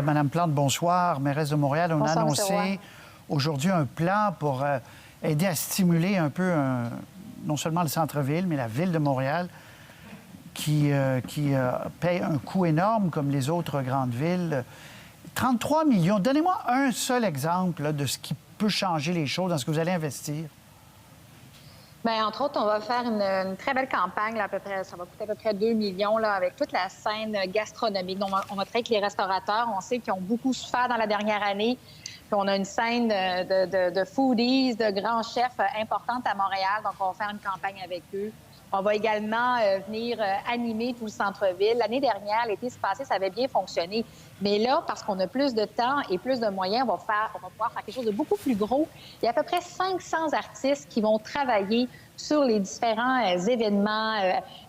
Madame Plante, bonsoir. Mairesse de Montréal, on a annoncé aujourd'hui un plan pour aider à stimuler un peu, non seulement le centre-ville, mais la ville de Montréal, qui paye un coût énorme comme les autres grandes villes. 33 millions. Donnez-moi un seul exemple là, de ce qui peut changer les choses dans ce que vous allez investir. Bien, entre autres, on va faire une très belle campagne, là, à peu près, ça va coûter à peu près 2 millions là, avec toute la scène gastronomique. Donc, on va travailler avec les restaurateurs. On sait qu'ils ont beaucoup souffert dans la dernière année. Puis on a une scène de foodies, de grands chefs importante à Montréal. Donc, on va faire une campagne avec eux. On va également venir animer tout le centre-ville. L'année dernière, l'été passé, ça avait bien fonctionné. Mais là, parce qu'on a plus de temps et plus de moyens, on va pouvoir faire quelque chose de beaucoup plus gros. Il y a à peu près 500 artistes qui vont travailler sur les différents événements,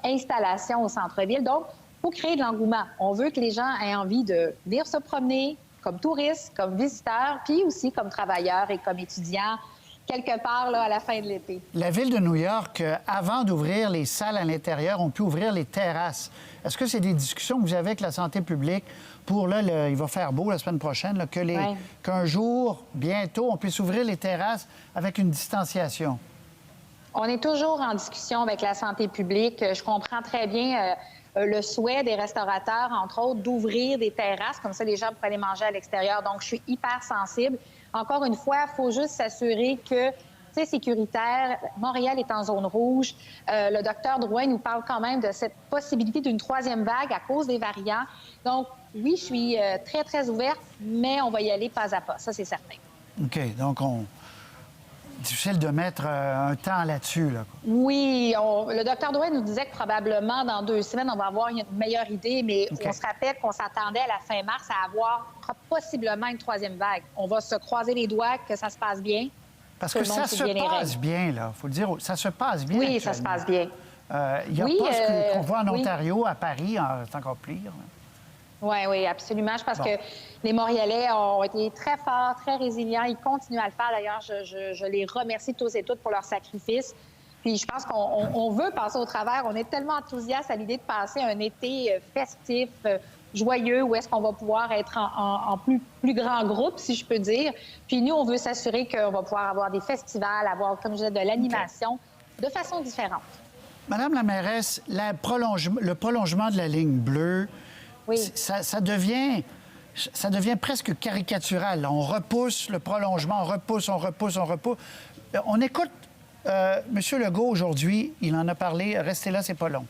installations au centre-ville. Donc, il faut créer de l'engouement. On veut que les gens aient envie de venir se promener comme touristes, comme visiteurs, puis aussi comme travailleurs et comme étudiants, quelque part là, à la fin de l'été. La Ville de New York, avant d'ouvrir les salles à l'intérieur, on peut ouvrir les terrasses. Est-ce que c'est des discussions que vous avez avec la santé publique pour, là, il va faire beau la semaine prochaine, là, qu'un jour, bientôt, on puisse ouvrir les terrasses avec une distanciation? On est toujours en discussion avec la santé publique. Je comprends très bien le souhait des restaurateurs, entre autres, d'ouvrir des terrasses. Comme ça, les gens pourraient aller manger à l'extérieur. Donc, je suis hyper sensible. Encore une fois, il faut juste s'assurer que c'est sécuritaire. Montréal est en zone rouge. Le docteur Drouin nous parle quand même de cette possibilité d'une troisième vague à cause des variants. Donc, oui, je suis très, très ouverte, mais on va y aller pas à pas. Ça, c'est certain. OK. Donc, difficile de mettre un temps là-dessus, là. Oui, le docteur Drouin nous disait que probablement dans 2 semaines, on va avoir une meilleure idée, mais on se rappelle qu'on s'attendait à la fin mars à avoir possiblement une troisième vague. On va se croiser les doigts que ça se passe bien. Parce que ça se passe bien, là. Il faut le dire, ça se passe bien. Oui, ça se passe bien. Il n'y a pas ce qu'on voit en Ontario, à Paris, c'est encore pire. Oui, oui, absolument. Je pense que les Montréalais ont été très forts, très résilients. Ils continuent à le faire. D'ailleurs, je les remercie tous et toutes pour leur sacrifice. Puis je pense qu'on veut passer au travers. On est tellement enthousiastes à l'idée de passer un été festif, joyeux, où est-ce qu'on va pouvoir être en plus grand groupe, si je peux dire. Puis nous, on veut s'assurer qu'on va pouvoir avoir des festivals, avoir, comme je disais, de l'animation de façon différente. Madame la mairesse, le prolongement de la ligne bleue, oui. ça devient presque caricatural. On repousse le prolongement, on repousse. On écoute M. Legault aujourd'hui, il en a parlé. Restez là, c'est pas long.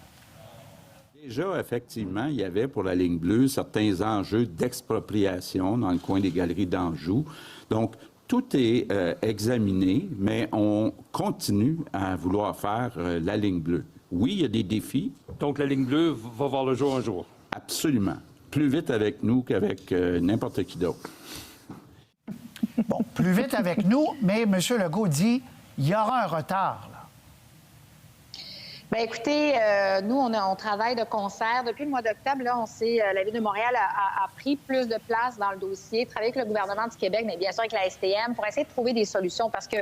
Déjà, effectivement, il y avait pour la ligne bleue certains enjeux d'expropriation dans le coin des galeries d'Anjou. Donc, tout est examiné, mais on continue à vouloir faire la ligne bleue. Oui, il y a des défis. Donc, la ligne bleue va voir le jour un jour? Absolument. Plus vite avec nous qu'avec n'importe qui d'autre. Bon, plus vite avec nous, mais M. Legault dit il y aura un retard, là. Bien, écoutez, nous, on travaille de concert. Depuis le mois d'octobre, là, la Ville de Montréal a pris plus de place dans le dossier, travaillé avec le gouvernement du Québec, mais bien sûr avec la STM, pour essayer de trouver des solutions. Parce que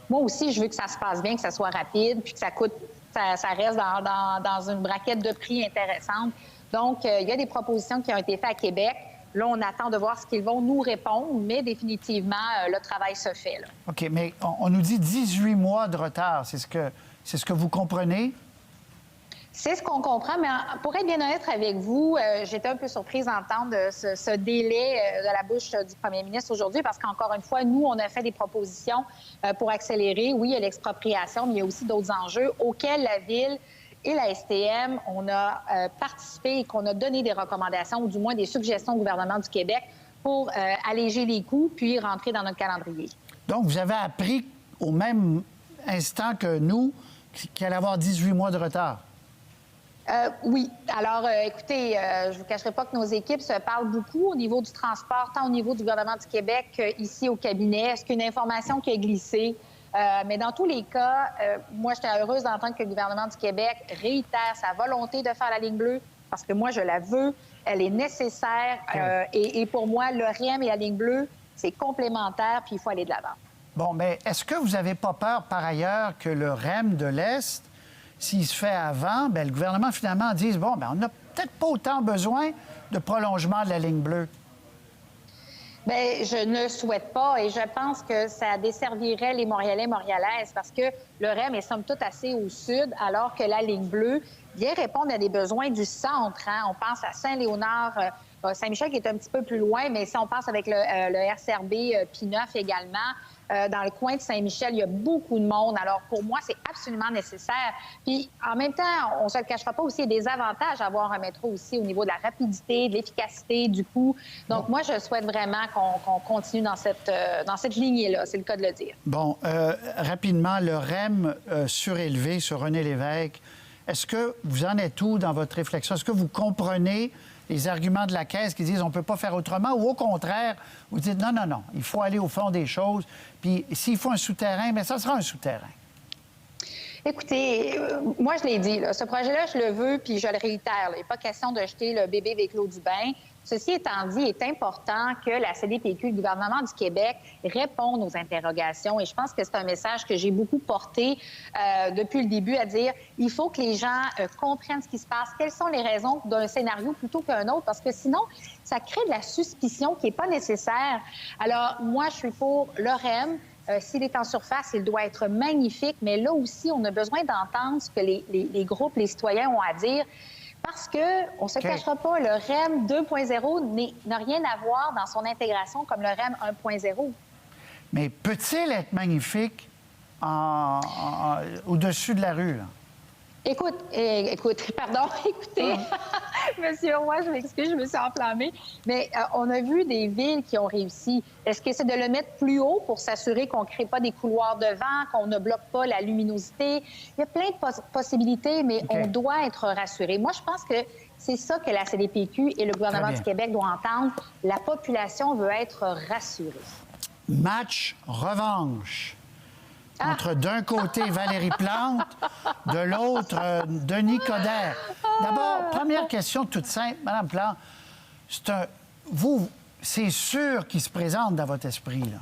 moi aussi, je veux que ça se passe bien, que ça soit rapide, puis que ça reste dans une braquette de prix intéressante. Donc, il y a des propositions qui ont été faites à Québec. Là, on attend de voir ce qu'ils vont nous répondre, mais définitivement, le travail se fait, là. OK, mais on nous dit 18 mois de retard. C'est ce que vous comprenez? C'est ce qu'on comprend, mais pour être bien honnête avec vous, j'étais un peu surprise d'entendre ce délai de la bouche du premier ministre aujourd'hui parce qu'encore une fois, nous, on a fait des propositions pour accélérer. Oui, il y a l'expropriation, mais il y a aussi d'autres enjeux auxquels la Ville et la STM, on a participé et qu'on a donné des recommandations ou du moins des suggestions au gouvernement du Québec pour alléger les coûts puis rentrer dans notre calendrier. Donc, vous avez appris au même instant que nous qu'il allait y avoir 18 mois de retard? Oui. Alors, écoutez, je ne vous cacherai pas que nos équipes se parlent beaucoup au niveau du transport, tant au niveau du gouvernement du Québec qu'ici au cabinet. Est-ce qu'une information qui a glissé? Mais dans tous les cas, moi, j'étais heureuse d'entendre que le gouvernement du Québec réitère sa volonté de faire la ligne bleue parce que moi, je la veux. Elle est nécessaire. Et pour moi, le REM et la ligne bleue, c'est complémentaire, puis il faut aller de l'avant. Bon, mais est-ce que vous n'avez pas peur, par ailleurs, que le REM de l'Est, s'il se fait avant, bien, le gouvernement, finalement, dise, bon, bien, on n'a peut-être pas autant besoin de prolongement de la ligne bleue? Bien, je ne souhaite pas et je pense que ça desservirait les Montréalais et Montréalaises parce que le REM est somme toute assez au sud, alors que la ligne bleue vient répondre à des besoins du centre. Hein. On pense à Saint-Léonard, Saint-Michel qui est un petit peu plus loin, mais si on pense avec le RCRB P9 également, dans le coin de Saint-Michel, il y a beaucoup de monde. Alors, pour moi, c'est absolument nécessaire. Puis, en même temps, on ne se le cachera pas aussi, il y a des avantages à avoir un métro aussi au niveau de la rapidité, de l'efficacité, du coût. Donc, moi, je souhaite vraiment qu'on continue dans cette lignée-là, c'est le cas de le dire. Bon, rapidement, le REM surélevé sur René Lévesque, est-ce que vous en êtes où dans votre réflexion? Est-ce que vous comprenez les arguments de la Caisse qui disent on ne peut pas faire autrement, ou au contraire, vous dites non, il faut aller au fond des choses, puis s'il faut un souterrain, bien, ça sera un souterrain. Écoutez, moi, je l'ai dit, là, ce projet-là, je le veux, puis je le réitère. Il n'est pas question de jeter le bébé avec l'eau du bain. Ceci étant dit, il est important que la CDPQ, le gouvernement du Québec, réponde aux interrogations. Et je pense que c'est un message que j'ai beaucoup porté depuis le début, à dire il faut que les gens comprennent ce qui se passe, quelles sont les raisons d'un scénario plutôt qu'un autre, parce que sinon, ça crée de la suspicion qui n'est pas nécessaire. Alors, moi, je suis pour le REM. S'il est en surface, il doit être magnifique, mais là aussi, on a besoin d'entendre ce que les groupes, les citoyens ont à dire. Parce qu'on ne se cachera pas, le REM 2.0 n'a rien à voir dans son intégration comme le REM 1.0. Mais peut-il être magnifique au-dessus de la rue, là? Écoutez, Monsieur Roy, je m'excuse, je me suis enflammée, mais on a vu des villes qui ont réussi. Est-ce que c'est de le mettre plus haut pour s'assurer qu'on ne crée pas des couloirs de vent, qu'on ne bloque pas la luminosité? Il y a plein de possibilités, mais on doit être rassuré. Moi, je pense que c'est ça que la CDPQ et le gouvernement du Québec doivent entendre. La population veut être rassurée. Match revanche. Entre d'un côté Valérie Plante, de l'autre Denis Coderre. D'abord, première question toute simple, Madame Plante. C'est sûr qu'il se présente dans votre esprit, là.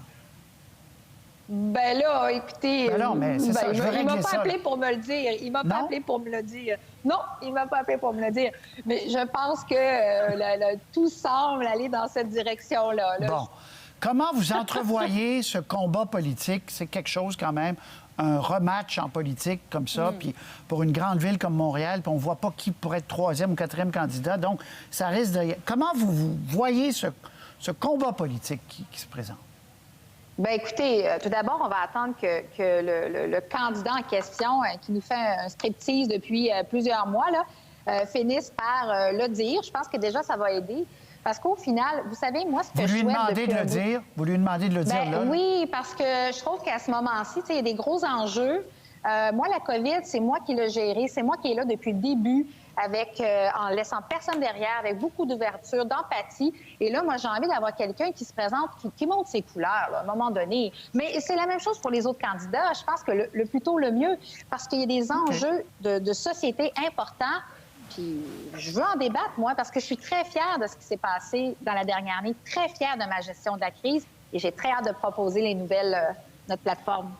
Ben là, écoutez... Ben non, mais c'est ça, je veux régler ça. Il m'a pas appelé pour me le dire. Il m'a pas appelé pour me le dire. Non, il m'a pas appelé pour me le dire. Mais je pense que tout semble aller dans cette direction-là. Là. Bon. Comment vous entrevoyez ce combat politique? C'est quelque chose quand même, un rematch en politique comme ça, puis pour une grande ville comme Montréal, puis on ne voit pas qui pourrait être troisième ou quatrième candidat. Donc, ça risque de... Comment vous voyez ce combat politique qui se présente? Bien, écoutez, tout d'abord, on va attendre que le candidat en question, qui nous fait un striptease depuis plusieurs mois, là, finisse par le dire. Je pense que déjà, ça va aider. Parce qu'au final, vous savez, moi, ce que je souhaite... Vous lui demandez de le dire, là? Oui, parce que je trouve qu'à ce moment-ci, il y a des gros enjeux. Moi, la COVID, c'est moi qui l'ai gérée. C'est moi qui est là depuis le début, en laissant personne derrière, avec beaucoup d'ouverture, d'empathie. Et là, moi, j'ai envie d'avoir quelqu'un qui se présente, qui montre ses couleurs, là, à un moment donné. Mais c'est la même chose pour les autres candidats. Je pense que le plus tôt, le mieux, parce qu'il y a des enjeux de société importants. Puis je veux en débattre, moi, parce que je suis très fière de ce qui s'est passé dans la dernière année, très fière de ma gestion de la crise, et j'ai très hâte de proposer les nouvelles, notre plateforme.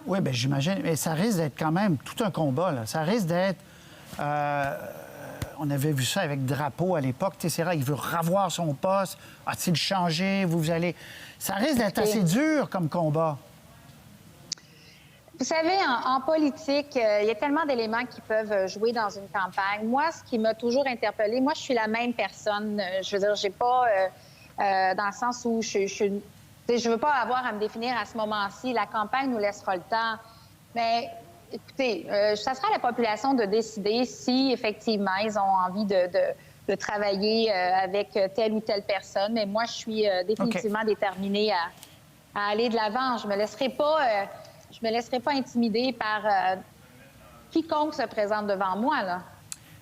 Oui, bien, j'imagine. Mais ça risque d'être quand même tout un combat, là. Ça risque d'être... on avait vu ça avec Drapeau à l'époque. Tessera, il veut revoir son poste. A-t-il changé? Vous allez... Ça risque d'être assez dur comme combat. Vous savez, en politique, il y a tellement d'éléments qui peuvent jouer dans une campagne. Moi, ce qui m'a toujours interpellée, moi, je suis la même personne. Je veux dire, j'ai pas, dans le sens où je veux pas avoir à me définir à ce moment-ci. La campagne nous laissera le temps. Mais écoutez, ça sera à la population de décider si, effectivement, ils ont envie de travailler avec telle ou telle personne. Mais moi, je suis définitivement déterminée à aller de l'avant. Je me laisserai pas intimider par quiconque se présente devant moi, là.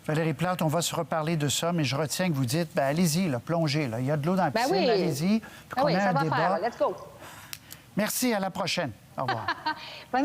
Valérie Plante, on va se reparler de ça, mais je retiens que vous dites, bien, allez-y, là, plongez. Là. Il y a de l'eau dans la piscine, allez-y. Oui, ça va faire. Let's go. Merci, à la prochaine. Au revoir. Bonne soirée.